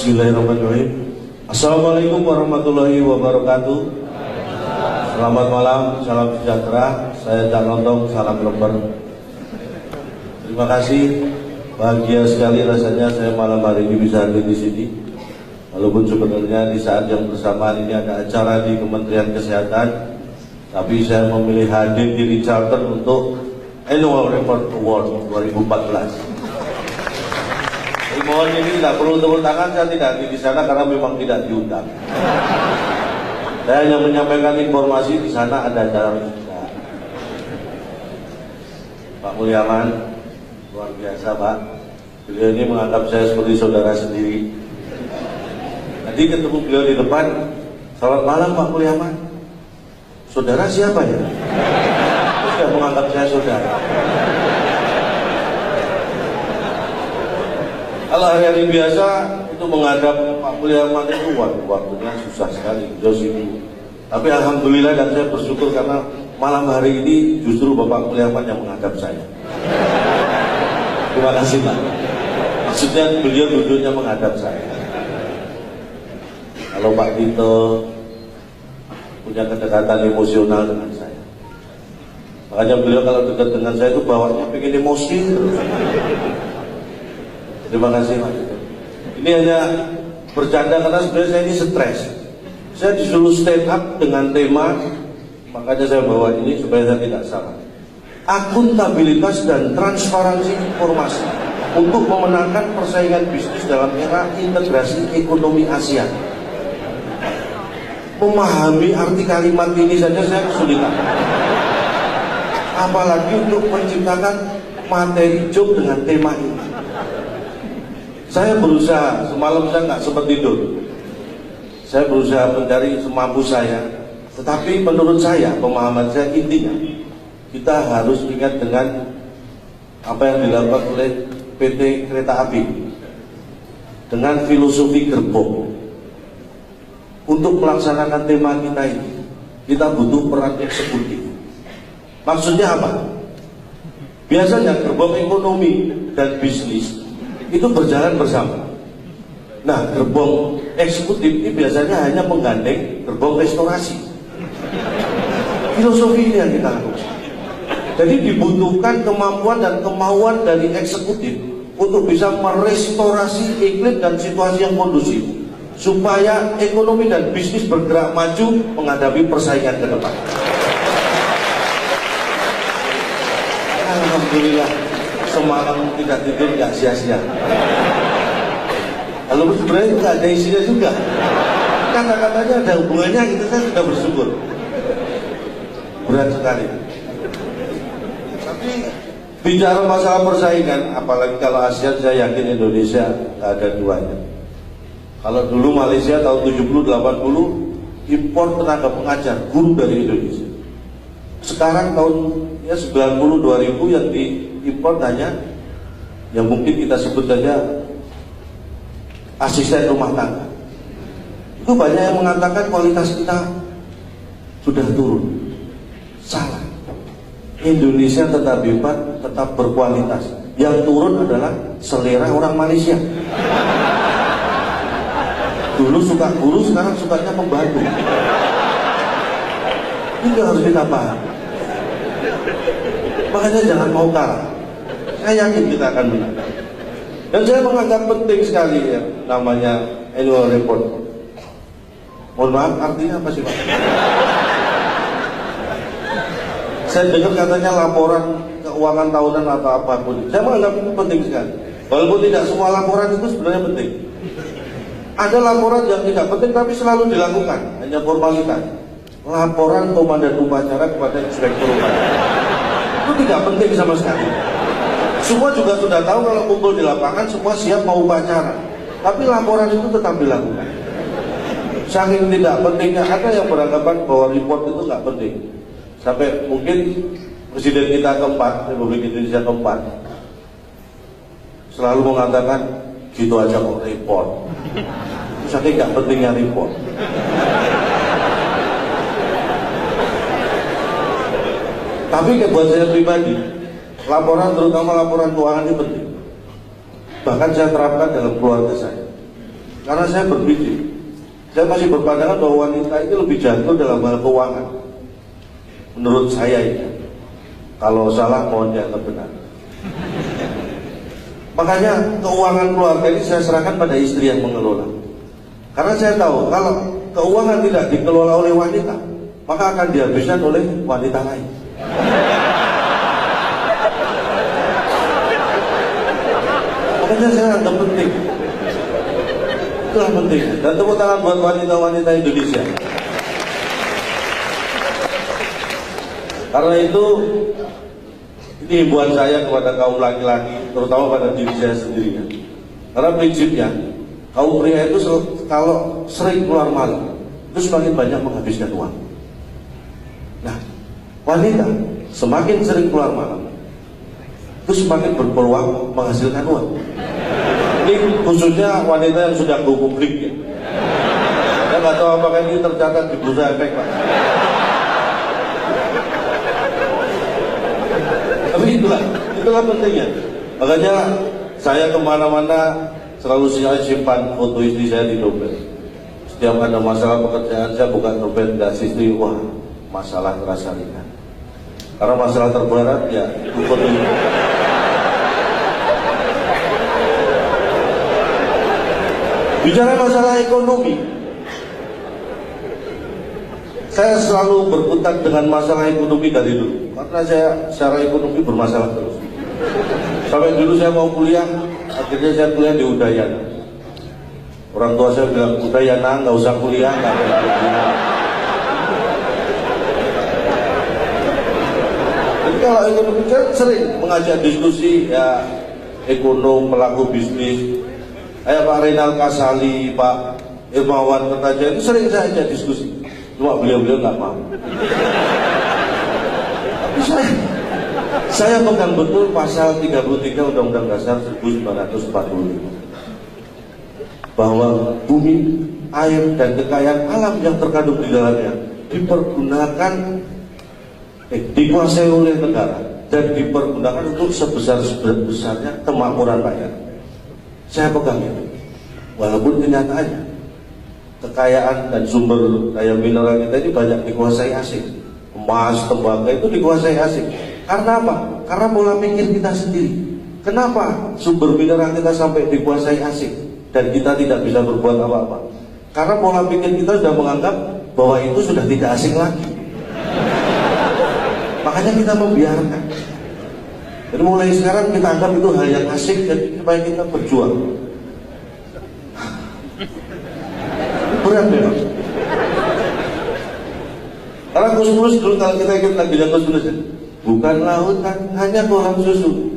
Bismillahirrahmanirrahim. Assalamualaikum warahmatullahi wabarakatuh. Selamat malam, salam sejahtera. Saya Cak Lontong, salam lembar. Terima kasih. Bahagia sekali rasanya saya malam hari ini bisa hadir di sini. Walaupun sebenarnya di saat yang bersamaan ini ada acara di Kementerian Kesehatan, tapi saya memilih hadir di Charlton untuk Annual Report Award 2014. Mohon ini tidak perlu tepuk tangan, saya tidak hadir di sana karena memang tidak diundang. Saya hanya menyampaikan informasi di sana ada acara juga. Pak Mulyaman, luar biasa Pak. Beliau ini menganggap saya seperti saudara sendiri. Tadi ketemu beliau di depan, selamat malam Pak Mulyaman. Saudara siapa ya? Terus dia menganggap saya saudara. Kalau hari-hari biasa itu menghadap Pak Mulyaman itu waktunya susah sekali, jauh sibuk. Tapi alhamdulillah dan saya bersyukur karena malam hari ini justru Bapak Mulyaman yang menghadap saya. Terima kasih Pak. Maksudnya beliau duduknya menghadap saya. Kalau Pak Tito punya kedekatan emosional dengan saya, makanya beliau kalau dekat dengan saya itu bawanya pengen emosi terus. Terima kasih Pak. Ini hanya bercanda karena sebenarnya saya ini stres. Saya disuruh stand up dengan tema, makanya saya bawa ini supaya saya tidak salah. Akuntabilitas dan transparansi informasi untuk memenangkan persaingan bisnis dalam era integrasi ekonomi Asia. Memahami arti kalimat ini saja saya kesulitan. Apalagi untuk menciptakan materi joke dengan tema ini. Saya berusaha, semalam saya nggak sempat tidur. Saya berusaha mencari semampu saya. Tetapi menurut saya, pemahaman saya intinya, kita harus ingat dengan apa yang dilakukan oleh PT Kereta Api dengan filosofi gerbong. Untuk melaksanakan tema kita ini, kita butuh peran eksekutif. Maksudnya apa? Biasanya gerbong ekonomi dan bisnis itu berjalan bersama. Nah, gerbong eksekutif ini biasanya hanya menggandeng gerbong restorasi. Filosofi ini yang kita lakukan. Jadi dibutuhkan kemampuan dan kemauan dari eksekutif untuk bisa merestorasi iklim dan situasi yang kondusif supaya ekonomi dan bisnis bergerak maju menghadapi persaingan ke depan. Alhamdulillah, semalam tidak tidur nggak sia-sia. Kalau sebenarnya nggak ada isinya juga. Kata-katanya ada hubungannya, gitu saya sudah bersyukur. Berat sekali. Tapi bicara masalah persaingan, apalagi kalau ASEAN, saya yakin Indonesia nggak ada duanya. Kalau dulu Malaysia tahun 70-80 impor tenaga pengajar guru dari Indonesia. Sekarang tahun 90-2000 yang diimpor hanya yang mungkin kita sebut saja asisten rumah tangga. Itu banyak yang mengatakan kualitas kita sudah turun. Salah. Indonesia tetap hebat, tetap berkualitas. Yang turun adalah selera orang Malaysia. Dulu suka guru, sekarang sukanya pembantu. Itu harus kita paham. Makanya jangan mau kalah. Saya yakin kita akan menang. Dan saya menganggap penting sekali ya namanya annual report. Mohon maaf, artinya apa sih Pak? Saya dengar katanya laporan keuangan tahunan atau apapun. Saya menganggap itu penting sekali. Walaupun tidak semua laporan itu sebenarnya penting. Ada laporan yang tidak penting tapi selalu dilakukan, hanya formalitas. Laporan komandan upacara kepada inspektur upacara. Itu tidak penting sama sekali. Semua juga sudah tahu kalau kumpul di lapangan semua siap mau upacara. Tapi laporan itu tetap dilakukan. Saking tidak pentingnya, ada yang beranggapan bahwa report itu nggak penting. Sampai mungkin Presiden kita keempat, Republik Indonesia keempat, selalu mengatakan gitu aja kok report. Saking nggak pentingnya report. Tapi buat saya pribadi, laporan terutama laporan keuangan ini penting. Bahkan saya terapkan dalam keluarga saya. Karena saya berpikir, saya masih berpandangan bahwa wanita itu lebih jago dalam hal keuangan. Menurut saya ini, kalau salah mohon dianggap benar. Makanya keuangan keluarga ini saya serahkan pada istri yang mengelola. Karena saya tahu kalau keuangan tidak dikelola oleh wanita, maka akan dihabiskan oleh wanita lain. Makanya saya anggap penting. Itulah penting. Dan tepuk tangan buat wanita-wanita Indonesia. Karena itu, ini himbauan saya kepada kaum laki-laki, terutama pada diri saya sendiri. Karena prinsipnya, kaum pria itu kalau sering keluar malam, itu semakin banyak menghabiskan uang. Nah, wanita semakin sering keluar malam, itu semakin berpeluang menghasilkan uang. Ini khususnya wanita yang sudah go publik ya. Saya nggak tahu apakah ini tercatat di Bursa Efek, Pak. Tapi itulah pentingnya. Makanya saya kemana-mana selalu saya simpan foto istri saya di dompet. Setiap ada masalah pekerjaan saya buka dompet, dan istri, wah masalah terasa ringan. Karena masalah terberat ya itu foto itu. Bicara masalah ekonomi, saya selalu berkutat dengan masalah ekonomi dari dulu. Karena saya secara ekonomi bermasalah terus. Sampai dulu saya mau kuliah, akhirnya saya kuliah di Udayana. Orang tua saya bilang, Udayana nggak usah kuliah, nggak ada kuliah. Jadi kalau ekonomi saya sering mengajak diskusi ya ekonom, pelaku bisnis. Kayak Pak Renal Kasali, Pak Irmawan Kertajaya itu sering saya ajak diskusi. Cuma beliau-beliau nggak mau. Tapi saya pegang betul pasal 33 Undang-Undang Dasar 1945 bahwa bumi, air, dan kekayaan alam yang terkandung di dalamnya dipergunakan, dikuasai oleh negara dan dipergunakan untuk sebesar-besarnya kemakmuran rakyat. Saya pegang itu. Walaupun kenyataannya kekayaan dan sumber daya mineral kita ini banyak dikuasai asing. Emas, tembaga itu dikuasai asing. Karena apa? Karena pola pikir kita sendiri. Kenapa sumber mineral kita sampai dikuasai asing dan kita tidak bisa berbuat apa-apa? Karena pola pikir kita sudah menganggap bahwa itu sudah tidak asing lagi. Makanya kita membiarkan. Jadi mulai sekarang kita anggap itu hal yang asing dan supaya kita berjuang. Berat memang. Karena Gus dulu kalau kita ikut lagunya Gus ya, bukan lautan, hanya kolam susu.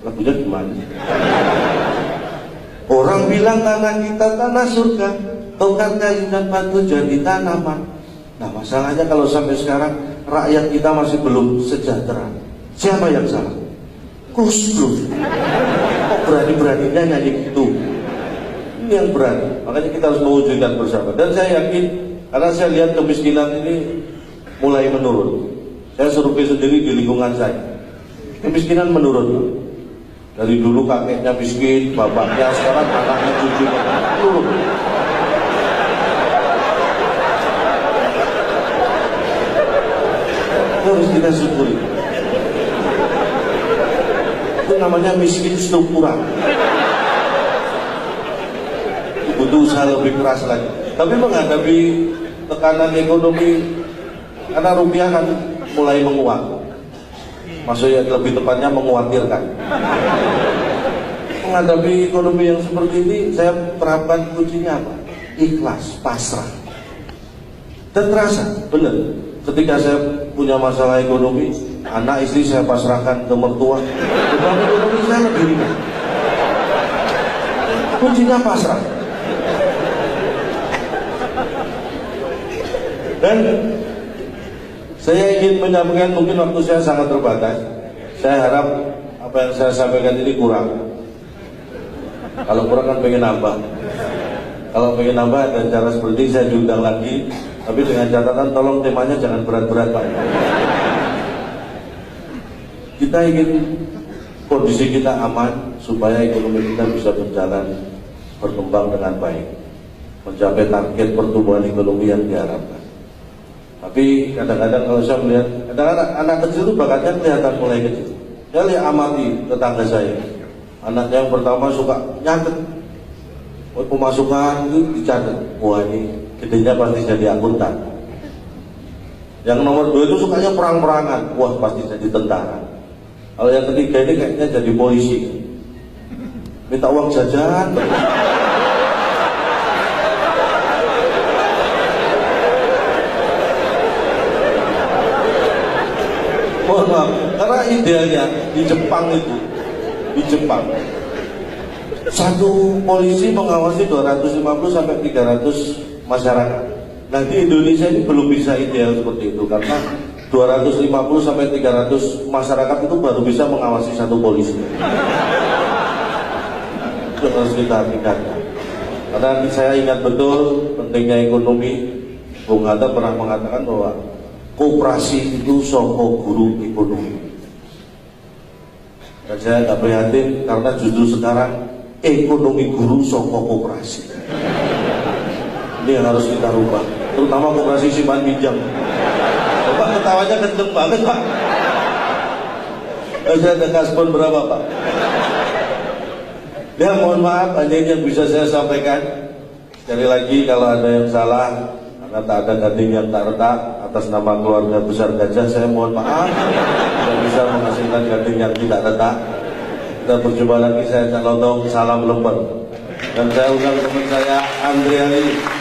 Lagunya gimana? Orang bilang tanah kita tanah surga, tongkat kayu dan batu jadi tanaman. Nah masalahnya kalau sampai sekarang rakyat kita masih belum sejahtera. Siapa yang salah? Gus Dur. Kok berani-beraninya nyanyi gitu? Ini yang berani. Makanya kita harus mewujudkan bersama. Dan saya yakin, karena saya lihat kemiskinan ini mulai menurun. Saya survei sendiri di lingkungan saya. Kemiskinan menurun. Dari dulu kakeknya miskin, bapaknya, sekarang anaknya, cucunya menurun. Harus kita syukuri. Itu namanya miskin struktural. Butuh usaha lebih keras lagi. Tapi menghadapi tekanan ekonomi, karena rupiah kan mulai menguat. Maksudnya lebih tepatnya mengkhawatirkan. Menghadapi ekonomi yang seperti ini, saya terapkan kuncinya apa? Ikhlas, pasrah. Dan terasa, benar. Ketika saya punya masalah ekonomi, anak istri saya pasrahkan ke mertua, beban ekonomi saya lebih ringan. Kuncinya pasrah. Dan saya ingin menyampaikan, mungkin waktu saya sangat terbatas. Saya harap apa yang saya sampaikan ini kurang. Kalau kurang kan pengen nambah. Kalau pengen nambah dan cara seperti ini saya diundang lagi. Tapi dengan catatan tolong temanya jangan berat-berat Pak. Kita ingin kondisi kita aman supaya ekonomi kita bisa berjalan berkembang dengan baik, mencapai target pertumbuhan ekonomi yang diharapkan. Tapi kadang-kadang kalau saya melihat, kadang-kadang anak kecil itu bakatnya kelihatan mulai kecil. Saya lihat amati tetangga saya, anaknya yang pertama suka nyatet, pemasukan itu dicatat, wah ini gedenya pasti jadi akuntan. Yang nomor 2 itu sukanya perang-perangan, wah pasti jadi tentara. Kalau yang ketiga ini kayaknya jadi polisi, minta uang jajan. Mohon maaf, karena idealnya di Jepang itu, di Jepang satu polisi mengawasi 250 sampai 300 masyarakat. Nah di Indonesia ini belum bisa ideal seperti itu, karena 250 sampai 300 masyarakat itu baru bisa mengawasi satu polisi. Itu harus kita tingkatkan. Karena saya ingat betul pentingnya ekonomi. Bung Hatta pernah mengatakan bahwa koperasi itu soko guru ekonomi. Dan saya agak prihatin karena justru sekarang ekonomi guru soko koperasi. Ini yang harus kita rubah, terutama koperasi simpan pinjam. Bapak ketawanya kenceng banget Pak. Saya ada kasbon berapa Pak? Ya mohon maaf, hanya ini yang bisa saya sampaikan. Sekali lagi kalau ada yang salah, karena tak ada gading yang tak retak, atas nama keluarga besar Gajah saya mohon maaf tidak bisa menghasilkan gading yang tidak retak. Kita berjumpa lagi, saya Cak Lontong, salam lembar. Dan saya undang teman saya Andriani.